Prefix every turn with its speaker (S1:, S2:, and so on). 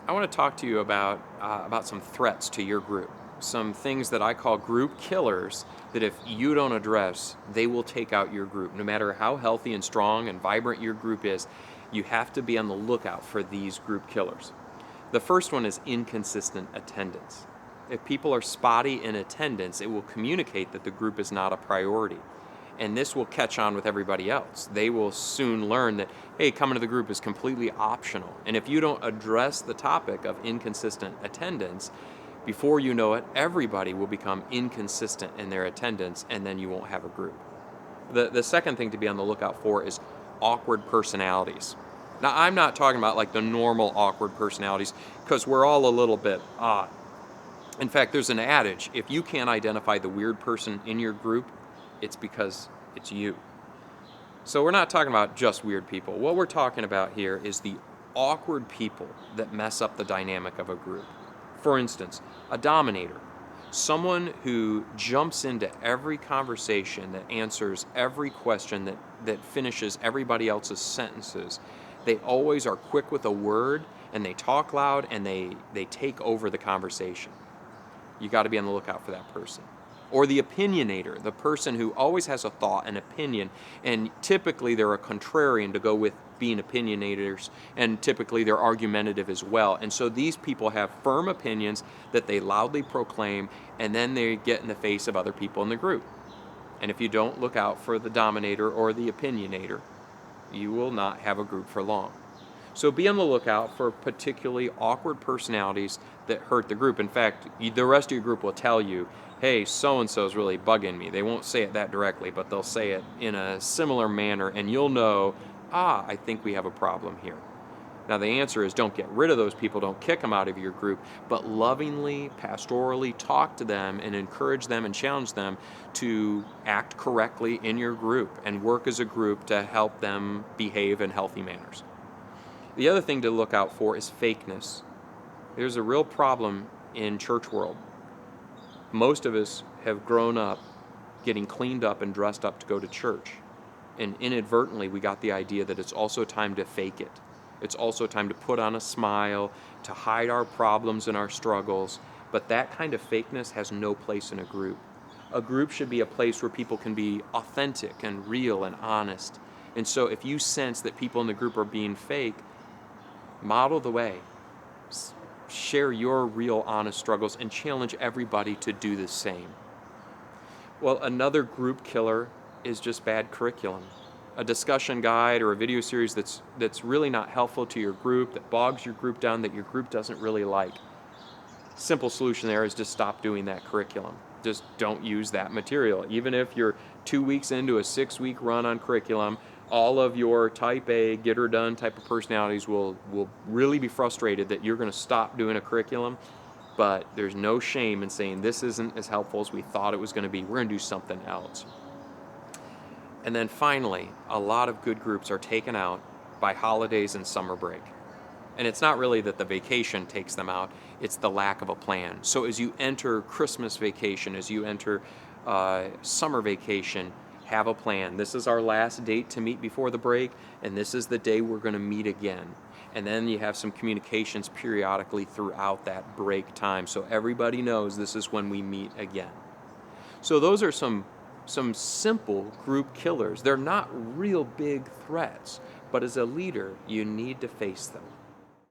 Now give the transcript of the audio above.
S1: I want to talk to you about some threats to your group, some things that I call group killers that if you don't address, they will take out your group. No matter how healthy and strong and vibrant your group is, you have to be on the lookout for these group killers. The first one is inconsistent attendance. If people are spotty in attendance, it will communicate that the group is not a priority. And this will catch on with everybody else. They will soon learn that, hey, coming to the group is completely optional. And if you don't address the topic of inconsistent attendance, before you know it, everybody will become inconsistent in their attendance, and then you won't have a group. The second thing to be on the lookout for is awkward personalities. Now, I'm not talking about like the normal awkward personalities, because we're all a little bit odd. In fact, there's an adage, if you can't identify the weird person in your group, it's because it's you. So we're not talking about just weird people. What we're talking about here is the awkward people that mess up the dynamic of a group. For instance, a dominator, someone who jumps into every conversation, that answers every question, that finishes everybody else's sentences. They always are quick with a word, and they talk loud, and they take over the conversation. You got to be on the lookout for that person. Or the opinionator, the person who always has a thought, an opinion, and typically they're a contrarian to go with being opinionators, and typically they're argumentative as well. And so these people have firm opinions that they loudly proclaim, and then they get in the face of other people in the group. And if you don't look out for the dominator or the opinionator, you will not have a group for long. So be on the lookout for particularly awkward personalities that hurt the group. In fact, the rest of your group will tell you, hey, so-and-so is really bugging me. They won't say it that directly, but they'll say it in a similar manner, and you'll know, I think we have a problem here. Now, the answer is don't get rid of those people, don't kick them out of your group, but lovingly, pastorally talk to them and encourage them and challenge them to act correctly in your group and work as a group to help them behave in healthy manners. The other thing to look out for is fakeness. There's a real problem in church world. Most of us have grown up getting cleaned up and dressed up to go to church. And inadvertently, we got the idea that it's also time to fake it. It's also time to put on a smile, to hide our problems and our struggles. But that kind of fakeness has no place in a group. A group should be a place where people can be authentic and real and honest. And so if you sense that people in the group are being fake, model the way. Share your real, honest struggles and challenge everybody to do the same. Well, another group killer is just bad curriculum. A discussion guide or a video series that's really not helpful to your group, that bogs your group down, that your group doesn't really like. Simple solution there is just stop doing that curriculum. Just don't use that material. Even if you're 2 weeks into a 6-week run on curriculum, all of your type A, get her done type of personalities will really be frustrated that you're going to stop doing a curriculum, but there's no shame in saying this isn't as helpful as we thought it was going to be. We're going to do something else. And then finally, a lot of good groups are taken out by holidays and summer break. And it's not really that the vacation takes them out, it's the lack of a plan. So as you enter Christmas vacation, as you enter summer vacation, have a plan. This is our last date to meet before the break, and this is the day we're going to meet again. And then you have some communications periodically throughout that break time, so everybody knows this is when we meet again. So those are some simple group killers. They're not real big threats, but as a leader, you need to face them.